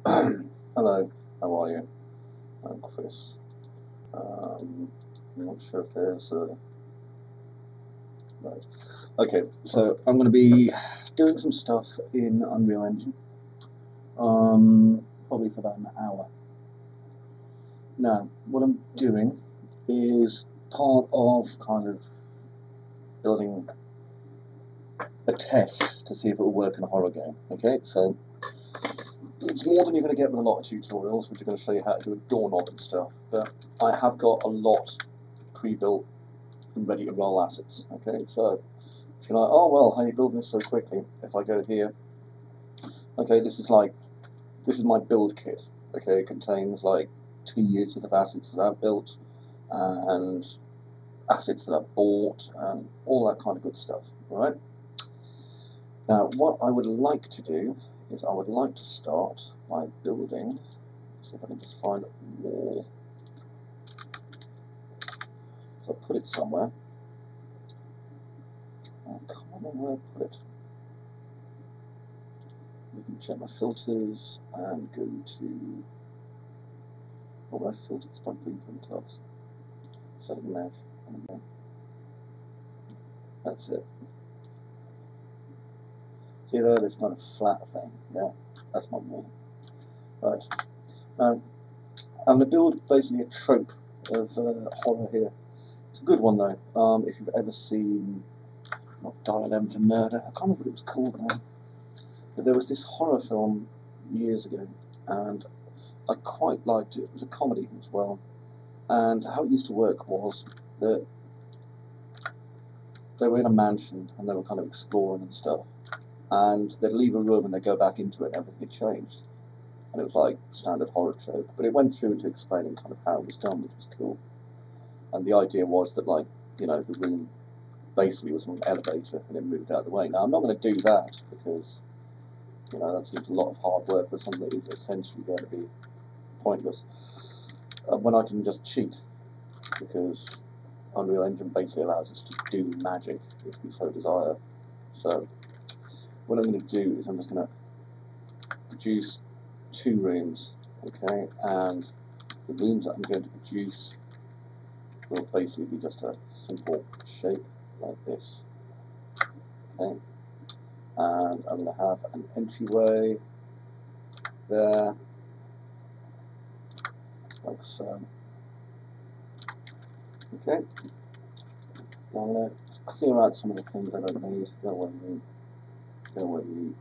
Hello, how are you? I'm Chris. I'm not sure if there's a... Right. Okay, so I'm going to be doing some stuff in Unreal Engine, probably for about an hour. Now, what I'm doing is part of kind of building a test to see if it will work in a horror game. Okay, so it's more than you're going to get with a lot of tutorials, which are going to show you how to do a doorknob and stuff, but I have got a lot pre-built and ready to roll assets. Okay, so if you're like, oh well, how are you building this so quickly? If I go here, okay, this is my build kit. Okay, it contains like 2 years worth of assets that I've built and assets that I've bought and all that kind of good stuff. Alright? Now, what I would like to do is I would like to start by building, let's see if I can just find a wall. So I'll put it somewhere. I can't remember where I put it. You can check my filters and go to, what would I filter this by blueprint class? Static mesh. Okay. That's it. See there, this kind of flat thing. Yeah, that's my wall. Right. Now, I'm going to build basically a trope of horror here. It's a good one though. If you've ever seen, not Dial M for Murder, I can't remember what it was called now. But there was this horror film years ago, and I quite liked it. It was a comedy as well. And how it used to work was that they were in a mansion and they were kind of exploring and stuff. And they'd leave a room and they'd go back into it and everything had changed. And it was like standard horror trope. But it went through into explaining kind of how it was done, which was cool. And the idea was that, like, you know, the room basically was on an elevator and it moved out of the way. Now, I'm not going to do that because, you know, that seems a lot of hard work for something that is essentially going to be pointless. When I can just cheat, because Unreal Engine basically allows us to do magic if we so desire. So what I'm going to do is I'm just going to produce 2 rooms, okay, and the rooms that I'm going to produce will basically be just a simple shape like this, okay, and I'm going to have an entryway there, like so. Okay, now I'm going to clear out some of the things I don't need. Go away you, go away you,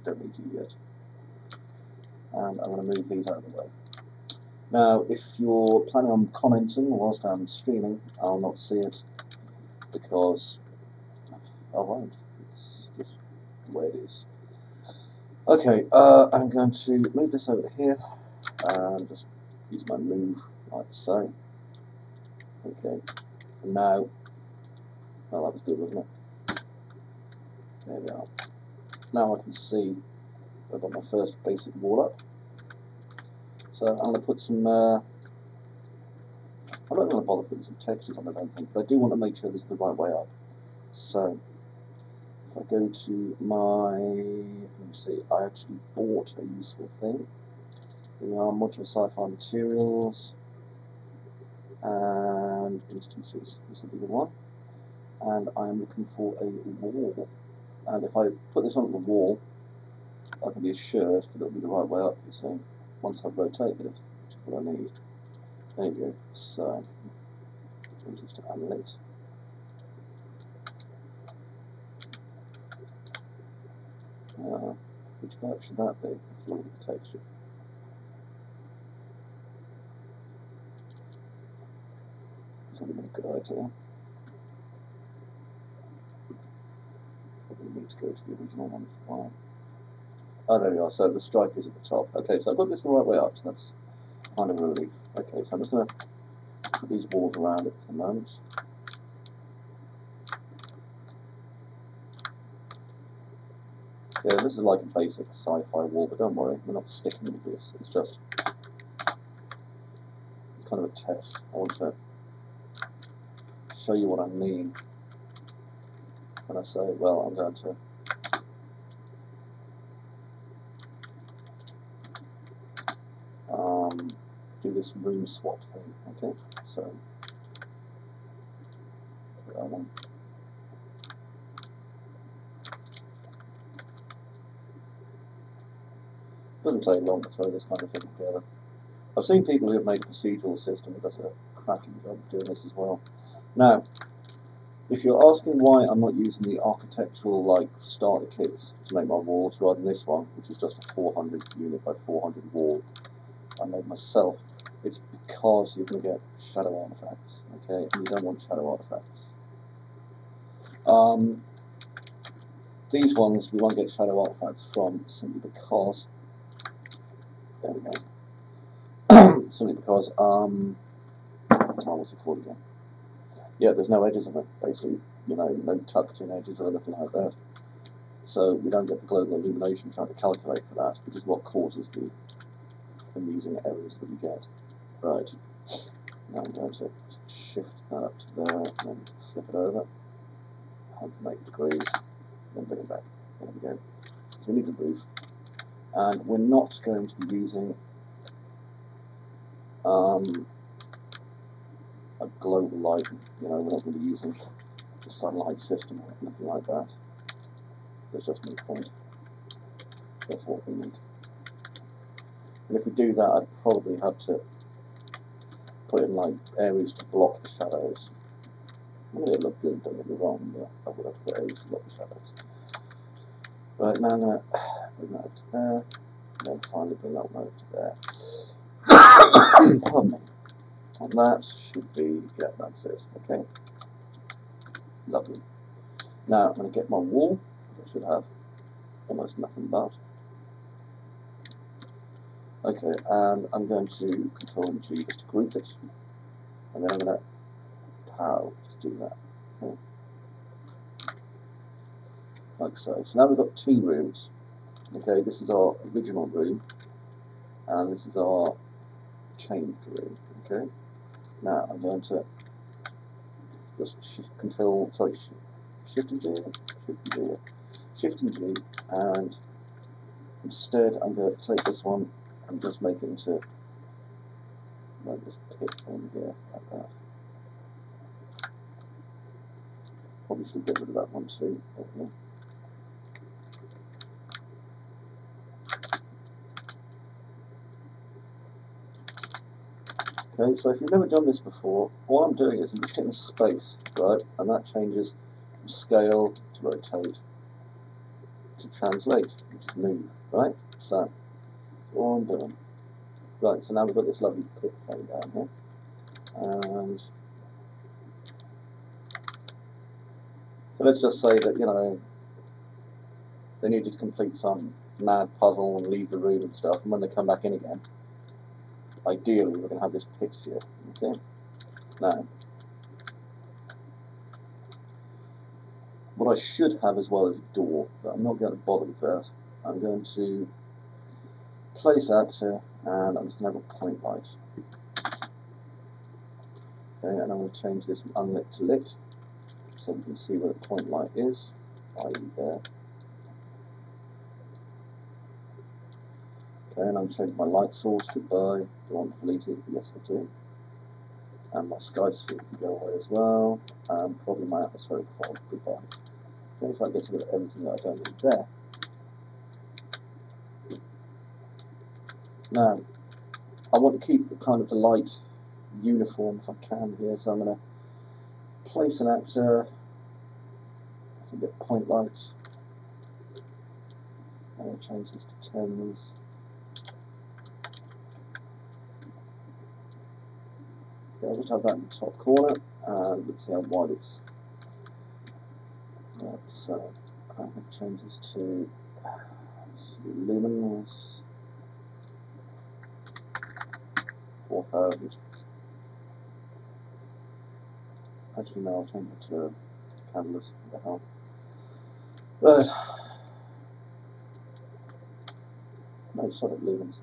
don't need you yet. And I'm going to move these out of the way. Now, if you're planning on commenting whilst I'm streaming, I'll not see it because I won't. It's just the way it is. Okay, I'm going to move this over here and just use my move like so. Okay, and now, well, that was good, wasn't it? There we are. Now I can see I've got my first basic wall up. So I'm going to put some, I'm not going to bother putting some textures on, I don't think, but I do want to make sure this is the right way up. So, if I go to my, let me see, I actually bought a useful thing. Here we are, modular sci-fi materials, and instances, this will be the one. And I'm looking for a wall. And if I put this on the wall, I can be assured that it'll be the right way up, you see, once I've rotated it, which is what I need. There you go. So, change this to unlit. Which map should that be? Let's look at the texture. This will be a good idea. Probably need to go to the original one as well. Oh, there we are. So the stripe is at the top. Okay, so I've got this the right way up, so that's kind of a relief. Okay, so I'm just going to put these walls around it for the moment. Yeah, this is like a basic sci-fi wall, but don't worry, we're not sticking with this. It's just, it's kind of a test. I want to show you what I mean when I say, well, I'm going to do this room swap thing. Okay, so that one. Doesn't take long to throw this kind of thing together. I've seen people who have made a procedural system that does a cracking job of doing this as well. Now, if you're asking why I'm not using the architectural like starter kits to make my walls rather than this one, which is just a 400 unit by 400 wall I made myself, it's because you're going to get shadow artifacts, okay, and you don't want shadow artifacts. These ones we won't get shadow artifacts from simply because, there we go, simply because, oh, what's it called again? Yeah, there's no edges on it, basically, you know, no tucked in edges or anything like that. So we don't get the global illumination trying to calculate for that, which is what causes the amusing errors that we get. Right, now I'm going to shift that up to there, and then flip it over, 180 degrees, then bring it back. There we go. So we need the roof, and we're not going to be using a global light, you know, we're not going to be using the sunlight system or anything like that. There's just no point. That's what we need. And if we do that, I'd probably have to put in like areas to block the shadows. I mean, it'd look good, don't get me wrong, but I would have to put areas to block the shadows. Right, now I'm going to bring that over to there, and then finally bring that one over to there. Pardon me. And that should be, yeah, that's it, okay. Lovely. Now I'm going to get my wall, which I should have almost nothing but. Okay, and I'm going to Control and G just to group it, and then I'm going to pow, just do that, okay. Like so. So now we've got two rooms. Okay, this is our original room, and this is our changed room. Okay. Now I'm going to just shift and G, and instead I'm going to take this one and just make it into like this pit thing here, like that. Probably should get rid of that one too. There we go. Okay, so if you've never done this before, all I'm doing is I'm just hitting space, right, and that changes from scale to rotate to translate, which is move, right? So that's all I'm doing. Right, so now we've got this lovely pit thing down here, and so let's just say that, you know, they needed to complete some mad puzzle and leave the room and stuff, and when they come back in again, ideally we're going to have this pit here, okay? Now, what I should have as well is a door, but I'm not going to bother with that. I'm going to place actor, and I'm just going to have a point light. Okay, and I'm going to change this from unlit to lit, so we can see where the point light is, i.e. there. Okay, and I'm changing my light source, goodbye. Do I want to delete it? Yes, I do. And my sky sphere can go away as well, and probably my atmospheric fog, goodbye. Okay, so that gets rid of everything that I don't need there. Now, I want to keep kind of the light uniform if I can here, so I'm going to place an actor, a bit point light. I'm going to change this to 10s. Okay, I'll just have that in the top corner, and let's see how wide it's. Right, so I'm going to change this to lumens 4000. Actually, no, I'll change it to canvas. What the hell? Right. No, sorry, lumens.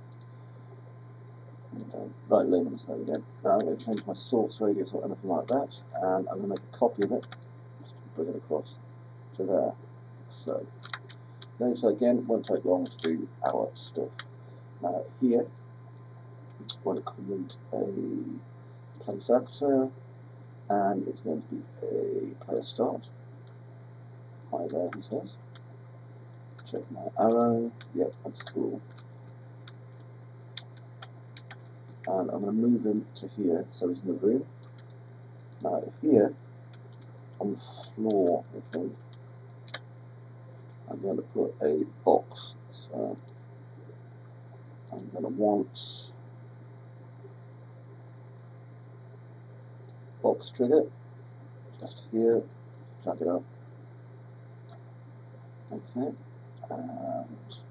Right, lumens, there we go. Now I'm going to change my source radius or anything like that, and I'm going to make a copy of it, just to bring it across to there. So, okay, so again, it won't take long to do our stuff. Now here, we want to create a place actor, and it's going to be a player start. Hi there, he says. Check my arrow. Yep, that's cool. And I'm going to move him to here, so he's in the room. Now here, on the floor, I think, I'm going to put a box. So I'm going to want box trigger, just here, drag it up. Okay, and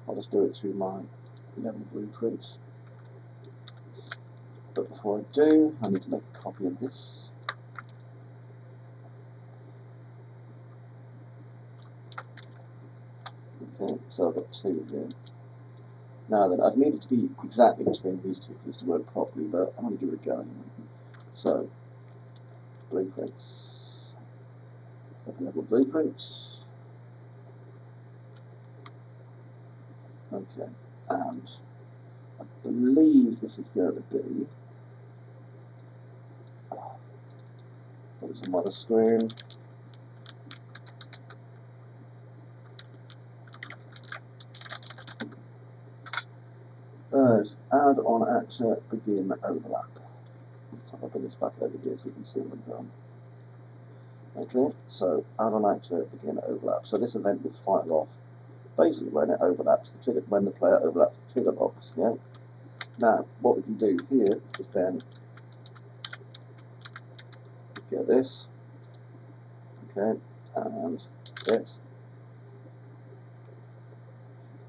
I'll just do it through my level blueprints. But before I do, I need to make a copy of this. Okay, so I've got two here. Now then, I'd need it to be exactly between these two for this to work properly, but I'm going to give it a go anyway. So, blueprints, open level blueprints. Okay, and I believe this is going to be, what is on my other screen? Add on actor begin overlap. So I'll bring this back over here so you can see what I'm doing. Okay, so add on actor begin overlap. So this event will fire off basically when it overlaps the trigger, when the player overlaps the trigger box. Yeah. Now what we can do here is then get this. Okay, and get.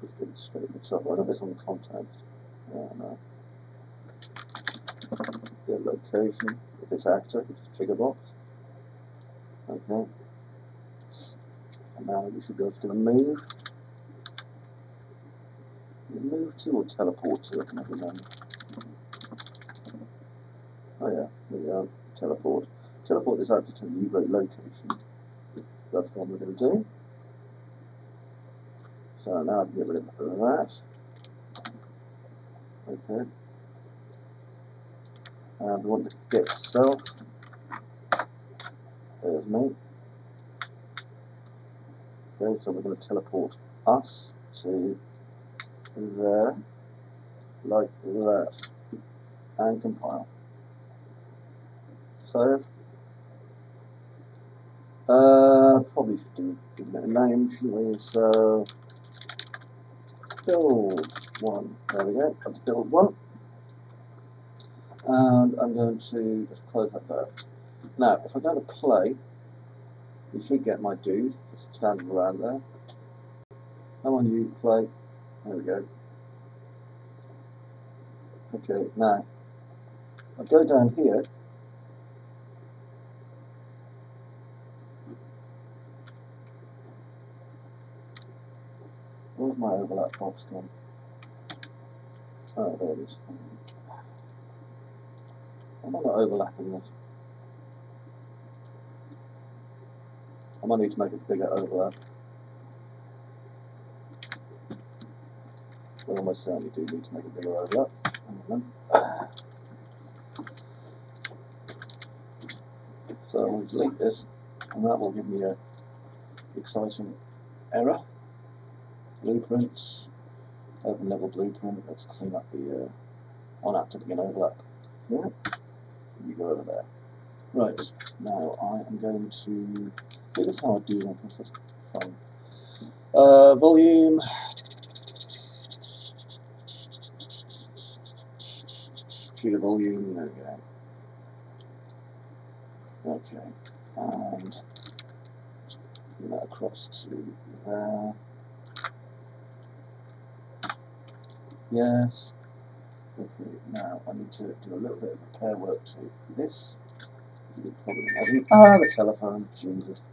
Let's get it straight at the top. I got this on context. Oh no. Get location of this actor, which is trigger box. Okay. And now we should be able to get a move. Move to or teleport to, I can never remember. Oh yeah, there we go. Teleport. Teleport this actor to a new location. That's the one we're going to do. So now I can get rid of that. Okay. And we want to get self. There's me. Okay, so we're going to teleport us to there, like that, and compile. Save. Probably should give it a name, shouldn't we? So build one. There we go. Let's build one. And I'm going to just close that down. Now, if I go to play, you should get my dude just standing around there. Come on, you play. There we go. Okay, now I go down here. Where's my overlap box gone? Oh, there it is. Why am I not overlapping this? I might need to make a bigger overlap. We almost certainly do need to make a bigger overlap. So I'm going to delete this, and that will give me a exciting error. Blueprints, open level blueprint. Let's clean up the on actor begin overlap. Yeah, you go over there. Right, now I am going to. This is how I do my process. Fun. Volume. Trigger volume. There we go. Okay, and bring that across to there. Yes. Okay, now I need to do a little bit of repair work to this. As you can probably imagine. Ah, the telephone. Jesus.